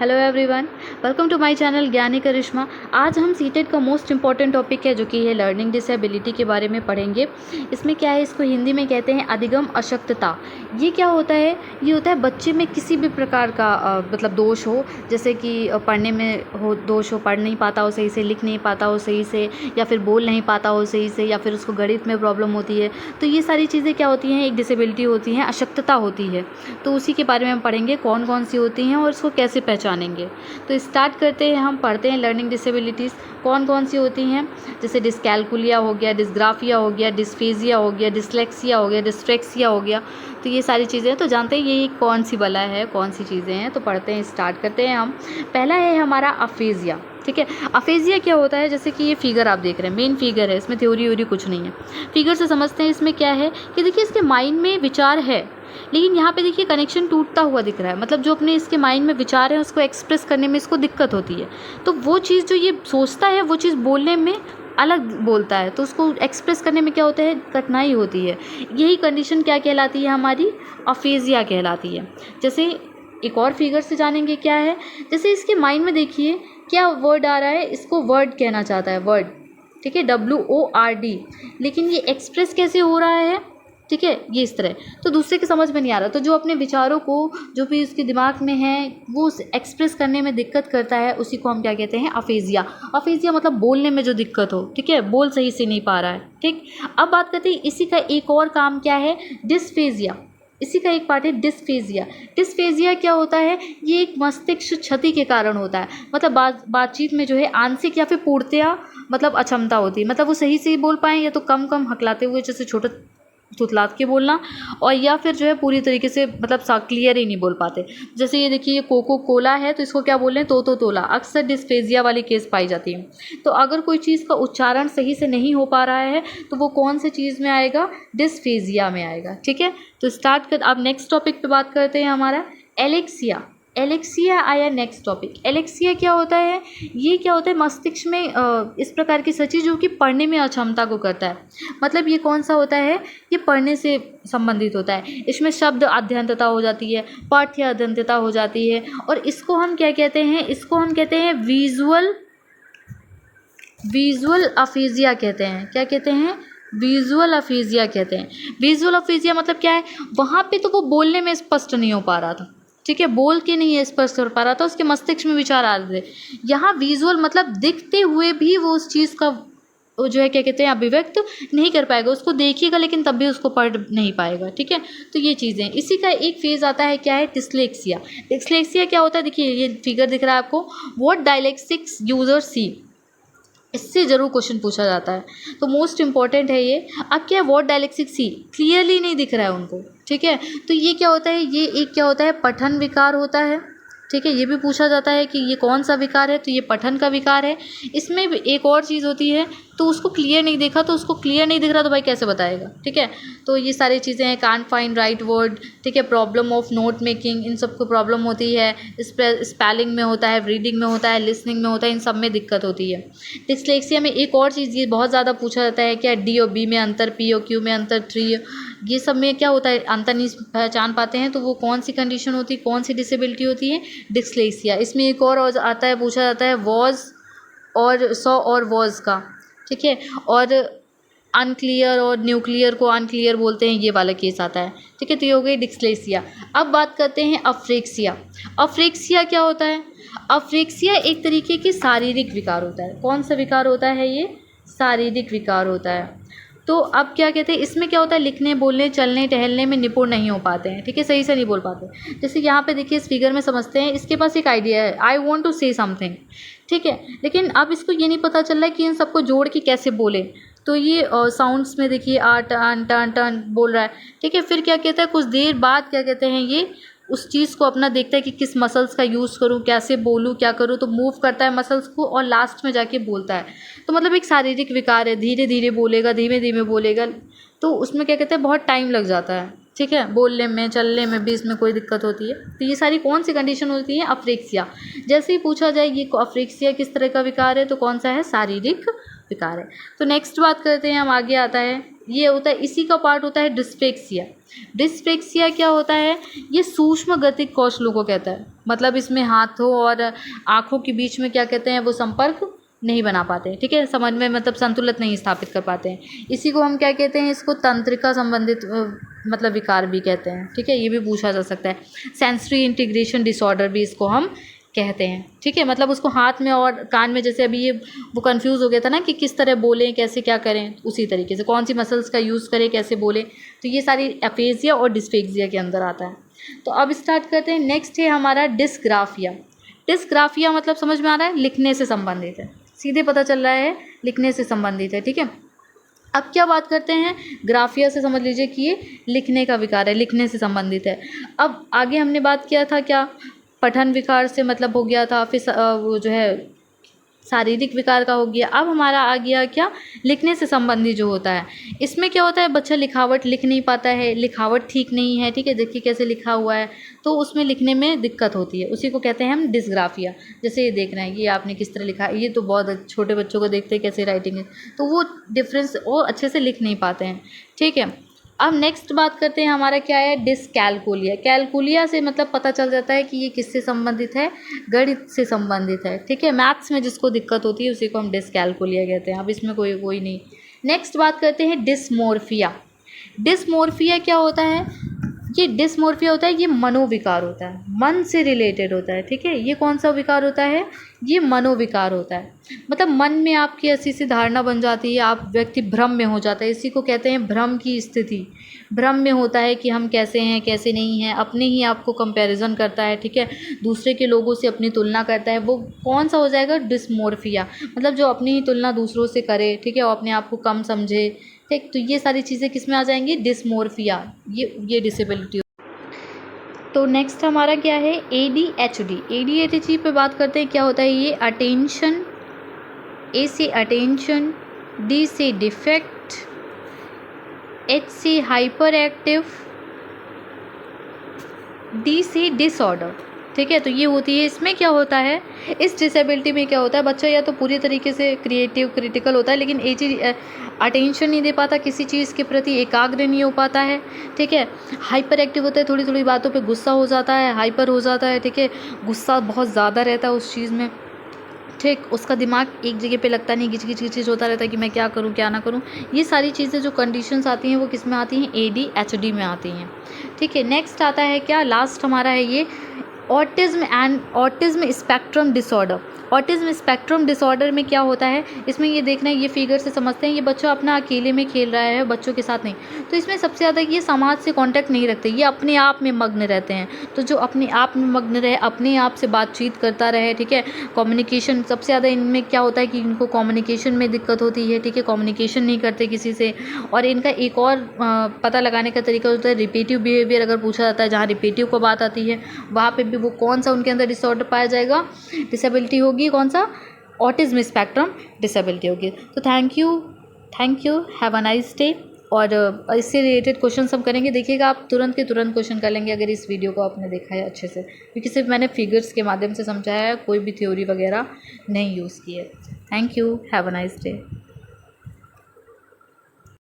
Hello everyone, welcome to my channel Gyani Karishma. आज हम CTET का मोस्ट इम्पॉर्टेंट टॉपिक है जो कि है लर्निंग डिसेबिलिटी के बारे में पढ़ेंगे। इसमें क्या है, इसको हिंदी में कहते हैं अधिगम अशक्तता। ये क्या होता है? ये होता है बच्चे में किसी भी प्रकार का मतलब दोष हो, जैसे कि पढ़ने में हो दोष हो, पढ़ नहीं पाता हो सही से, लिख नहीं पाता हो सही से, या फिर बोल नहीं पाता हो सही से, या फिर उसको गणित में प्रॉब्लम होती है। तो ये सारी चीज़ें क्या होती हैं, एक डिसेबिलिटी होती हैं, अशक्तता होती है। तो उसी के बारे में हम पढ़ेंगे कौन कौन सी होती हैं और इसको कैसे पहचानेंगे। तो स्टार्ट करते हैं, हम पढ़ते हैं लर्निंग डिसेबिलिटीज़ कौन कौन सी होती हैं। जैसे डिस्कैलकुलिया हो गया, डिस्ग्राफिया हो गया, डिस्फेजिया हो गया, डिसलेक्सिया हो गया, डिस्ट्रेक्सिया हो गया। तो ये सारी चीज़ें तो जानते हैं ये कौन सी बला है, कौन सी चीज़ें हैं। तो पढ़ते हैं, स्टार्ट करते हैं हम। पहला है हमारा अफेजिया। ठीक है, अफेजिया क्या होता है? जैसे कि ये फिगर आप देख रहे हैं, मेन फिगर है, इसमें थ्योरी व्योरी कुछ नहीं है। फिगर से समझते हैं इसमें क्या है कि देखिए इसके माइंड में विचार है, लेकिन यहाँ पे देखिए कनेक्शन टूटता हुआ दिख रहा है। मतलब जो अपने इसके माइंड में विचार है उसको एक्सप्रेस करने में इसको दिक्कत होती है। तो वो चीज़ जो ये सोचता है वो चीज़ बोलने में अलग बोलता है, तो उसको एक्सप्रेस करने में क्या होता है, कठिनाई होती है। यही कंडीशन क्या कहलाती है, हमारी अफेजिया कहलाती है। जैसे एक और फिगर से जानेंगे क्या है। जैसे इसके माइंड में देखिए क्या वर्ड आ रहा है, इसको वर्ड कहना चाहता है, वर्ड। ठीक है, WORD, लेकिन ये एक्सप्रेस कैसे हो रहा है? ठीक है, ये इस तरह। तो दूसरे के समझ में नहीं आ रहा, तो जो अपने विचारों को जो भी उसके दिमाग में है वो एक्सप्रेस करने में दिक्कत करता है, उसी को हम क्या कहते हैं, अफेजिया। अफेजिया मतलब बोलने में जो दिक्कत हो, ठीक है, बोल सही से नहीं पा रहा है। ठीक, अब बात करते हैं इसी का एक और काम क्या है, डिस्फेजिया। इसी का एक पार्ट है डिस्फेजिया। डिस्फेजिया क्या होता है? ये एक मस्तिष्क क्षति के कारण होता है। मतलब बातचीत में जो है आंशिक या फिर पूर्णतया मतलब अक्षमता होती है। मतलब वो सही से ही बोल पाएँ या तो कम कम हकलाते हुए, जैसे छोटे थुतलात के बोलना, और या फिर जो है पूरी तरीके से मतलब क्लियर ही नहीं बोल पाते। जैसे ये देखिए, ये कोको कोला है तो इसको क्या बोल रहे हैं, तो तोला। अक्सर डिस्फेजिया वाली केस पाई जाती है। तो अगर कोई चीज़ का उच्चारण सही से नहीं हो पा रहा है तो वो कौन से चीज़ में आएगा, डिस्फेजिया में आएगा। ठीक है, तो स्टार्ट कर, अब नेक्स्ट टॉपिक पे बात करते हैं, हमारा एलेक्सिया। एलेक्सिया आया नेक्स्ट टॉपिक। एलेक्सिया क्या होता है? ये क्या होता है, मस्तिष्क में इस प्रकार की सची जो कि पढ़ने में अक्षमता को करता है। मतलब ये कौन सा होता है, ये पढ़ने से संबंधित होता है। इसमें शब्द अध्यंतता हो जाती है, पाठ्य अध्यंतता हो जाती है, और इसको हम क्या कहते हैं, इसको हम कहते हैं विजुअल अफेजिया कहते हैं। क्या कहते हैं? विजुअल अफेजिया कहते हैं। विजुअल अफेजिया मतलब क्या है, वहाँ पे तो वो बोलने में स्पष्ट नहीं हो पा रहा था, ठीक है, बोल के नहीं स्पष्ट कर पा रहा था, उसके मस्तिष्क में विचार आ रहे थे। यहाँ विजुअल मतलब दिखते हुए भी वो उस चीज़ का वो जो है क्या कहते हैं, अभिव्यक्त नहीं कर पाएगा। उसको देखिएगा लेकिन तब भी उसको पढ़ नहीं पाएगा। ठीक है, तो ये चीज़ें। इसी का एक फेज़ आता है, क्या है, डिस्लेक्सिया। डिस्लेक्सिया क्या होता है? देखिए ये फिगर दिख रहा है आपको, व्हाट डायलेक्सिक्स यूजर सी। इससे ज़रूर क्वेश्चन पूछा जाता है, तो मोस्ट इंपॉर्टेंट है ये। अब क्या है, व्हाट डायलेक्सिक सी, क्लियरली नहीं दिख रहा है उनको। ठीक है, तो ये क्या होता है, ये एक क्या होता है, पठन विकार होता है। ठीक है, ये भी पूछा जाता है कि ये कौन सा विकार है, तो ये पठन का विकार है। इसमें भी एक और चीज़ होती है, तो उसको क्लियर नहीं देखा, तो उसको क्लियर नहीं दिख रहा तो भाई कैसे बताएगा। ठीक है, तो ये सारी चीज़ें हैं, कांट फाइंड राइट वर्ड। ठीक है, प्रॉब्लम ऑफ नोट मेकिंग, इन सबको प्रॉब्लम होती है। स्पेलिंग में होता है, रीडिंग में होता है, लिसनिंग में होता है, इन सब में दिक्कत होती है। डिस्लेक्सिया में एक और चीज़ ये बहुत ज़्यादा पूछा जाता है, क्या डी और बी में अंतर, पी और क्यू में अंतर, ट्री, ये सब में क्या होता है, अंतर नहीं पहचान पाते हैं, तो वो कौन सी कंडीशन होती है, कौन सी डिसेबिलिटी होती है, डिस्लेक्सिया। इसमें एक और आता है, पूछा जाता है वॉज और सॉ और वॉज का। ठीक है, और अनक्लियर और न्यूक्लियर को अनक्लियर बोलते हैं, ये वाला केस आता है। ठीक है, तो ये हो गई डिस्लेक्सिया। अब बात करते हैं अफ्रेक्सिया। अफ्रेक्सिया क्या होता है? अफ्रेक्सिया एक तरीके की शारीरिक विकार होता है। कौन सा विकार होता है? ये शारीरिक विकार होता है। तो अब क्या कहते हैं, इसमें क्या होता है, लिखने, बोलने, चलने, टहलने में निपुण नहीं हो पाते हैं। ठीक है, सही से नहीं बोल पाते। जैसे यहाँ पे देखिए, इस फिगर में समझते हैं, इसके पास एक आइडिया है, I want to say something. ठीक है, लेकिन अब इसको ये नहीं पता चल रहा है कि इन सबको जोड़ के कैसे बोले। तो ये साउंड्स में देखिए आ टन टन टन बोल रहा है। ठीक है, फिर क्या कहता है, कुछ देर बाद क्या कहते हैं, ये उस चीज़ को अपना देखता है कि किस मसल्स का यूज़ करूँ, कैसे बोलूँ, क्या करूँ, तो मूव करता है मसल्स को और लास्ट में जाके बोलता है। तो मतलब एक शारीरिक विकार है, धीरे धीरे बोलेगा, धीमे धीमे बोलेगा, तो उसमें क्या कहते हैं, बहुत टाइम लग जाता है। ठीक है, बोलने में, चलने में भी इसमें कोई दिक्कत होती है। तो ये सारी कौन सी कंडीशन होती है, अफ्रेक्सिया। जैसे ही पूछा जाए ये अफ्रेक्सिया किस तरह का विकार है, तो कौन सा है, शारीरिक विकार है। तो नेक्स्ट बात करते हैं हम, आगे आता है ये होता है, इसी का पार्ट होता है डिस्पेक्सिया। डिस्पेक्सिया क्या होता है, ये सूक्ष्म गतिक कौशलों को कहता है, मतलब इसमें हाथों और आँखों के बीच में क्या कहते हैं, वो संपर्क नहीं बना पाते, ठीक है, समझ में मतलब संतुलित नहीं स्थापित कर पाते हैं। इसी को हम क्या कहते हैं, इसको तंत्रिका संबंधित मतलब विकार भी कहते हैं, ठीक है, ये भी पूछा जा सकता है। सेंसरी इंटीग्रेशन डिसऑर्डर भी इसको हम कहते हैं, ठीक है, मतलब उसको हाथ में और कान में, जैसे अभी ये वो कंफ्यूज हो गया था ना कि किस तरह बोलें, कैसे क्या करें, उसी तरीके से कौन सी मसल्स का यूज़ करें, कैसे बोलें, तो ये सारी एफेजिया और डिस्फेक्सिया के अंदर आता है। तो अब स्टार्ट करते हैं। नेक्स्ट है हमारा डिस्ग्राफिया। डिस्ग्राफिया मतलब समझ में आ रहा है, लिखने से संबंधित है, सीधे पता चल रहा है लिखने से संबंधित है, ठीक है। अब क्या बात करते हैं, ग्राफिया से समझ लीजिए कि ये लिखने का विकार है, लिखने से संबंधित है। अब आगे हमने बात किया था क्या, पठन विकार से मतलब हो गया था, फिर वो जो है शारीरिक विकार का हो गया। अब हमारा आ गया क्या, लिखने से संबंधित जो होता है, इसमें क्या होता है, बच्चा लिखावट लिख नहीं पाता है, लिखावट ठीक नहीं है, ठीक है, देखिए कैसे लिखा हुआ है, तो उसमें लिखने में दिक्कत होती है, उसी को कहते हैं हम डिस्ग्राफिया। जैसे ये देख रहे हैं, ये आपने किस तरह लिखा है, ये तो बहुत छोटे बच्चों को देखते हैं कैसे राइटिंग है, तो वो डिफरेंस वो अच्छे से लिख नहीं पाते हैं, ठीक है। अब नेक्स्ट बात करते हैं, हमारा क्या है, डिसकैलकुलिया। कैलकुलिया से मतलब पता चल जाता है कि ये किससे संबंधित है, गणित से संबंधित है, ठीक है, मैथ्स में जिसको दिक्कत होती है उसी को हम डिसकैलकुलिया कहते हैं। अब इसमें कोई नहीं। नेक्स्ट बात करते हैं डिस्मोर्फिया। डिस्मोर्फिया क्या होता है, ये डिस्मोर्फिया होता है, ये मनोविकार होता है, मन से रिलेटेड होता है, ठीक है। ये कौन सा विकार होता है, ये मनोविकार होता है, मतलब मन में आपकी ऐसी सी धारणा बन जाती है, आप व्यक्ति भ्रम में हो जाता है, इसी को कहते हैं भ्रम की स्थिति। भ्रम में होता है कि हम कैसे हैं कैसे नहीं हैं, अपने ही आपको कंपैरिजन करता है, ठीक है, दूसरे के लोगों से अपनी तुलना करता है, वो कौन सा हो जाएगा, डिस्मोर्फिया, मतलब जो अपनी ही तुलना दूसरों से करे, ठीक है, और अपने आप को कम समझे, ठीक। तो ये सारी चीज़ें किस में आ जाएंगी, डिस्मोर्फिया, ये डिसेबिलिटी। तो नेक्स्ट हमारा क्या है, ADHD। ADHD पे बात करते हैं, क्या होता है, ये अटेंशन, A से अटेंशन, D से डिफेक्ट, H से हाइपर एक्टिव, D से डिसऑर्डर, ठीक है। तो ये होती है, इसमें क्या होता है, इस डिसेबिलिटी में क्या होता है, बच्चा या तो पूरी तरीके से क्रिएटिव क्रिटिकल होता है, लेकिन अटेंशन नहीं दे पाता, किसी चीज़ के प्रति एकाग्र नहीं हो पाता है, ठीक है। हाइपर एक्टिव होता है, थोड़ी थोड़ी बातों पे गुस्सा हो जाता है, हाइपर हो जाता है, ठीक है, गुस्सा बहुत ज़्यादा रहता है उस चीज़ में, ठीक, उसका दिमाग एक जगह पे लगता नहीं, गिच गिच गिच होता रहता है कि मैं क्या करूं क्या ना करूं। ये सारी चीज़ें जो कंडीशंस आती हैं वो किस में आती हैं, ADHD में आती हैं, ठीक है। नेक्स्ट आता है क्या, लास्ट हमारा है ये autism and autism spectrum disorder. Autism spectrum disorder में क्या होता है, इसमें ये देखना है, ये फिगर से समझते हैं, ये बच्चा अपना अकेले में खेल रहा है, बच्चों के साथ नहीं, तो इसमें सबसे ज़्यादा ये समाज से कांटेक्ट नहीं रखते, ये अपने आप में मग्न रहते हैं। तो जो अपने आप में मग्न रहे, अपने आप से बातचीत करता रहे, ठीक है, कम्युनिकेशन सबसे ज़्यादा इनमें क्या होता है कि इनको कम्युनिकेशन में दिक्कत होती है, ठीक है, कम्युनिकेशन नहीं करते किसी से। और इनका एक और पता लगाने का तरीका होता है रिपीटिव बिहेवियर। अगर पूछा जाता है जहाँ रिपीटिव को बात आती है वहाँ पे भी वो कौन सा उनके अंदर डिसऑर्डर पाया जाएगा, डिसेबिलिटी होगी, कौन सा, ऑटिज्म स्पेक्ट्रम डिसेबिलिटी होगी। तो thank you, have a nice day. और इससे रिलेटेड क्वेश्चन हम करेंगे, देखिएगा आप तुरंत के तुरंत क्वेश्चन कर लेंगे अगर इस वीडियो को आपने देखा है अच्छे से, क्योंकि सिर्फ मैंने फिगर्स के माध्यम से समझाया है, कोई भी थ्योरी वगैरह नहीं यूज़ की है। Thank you, have a nice day.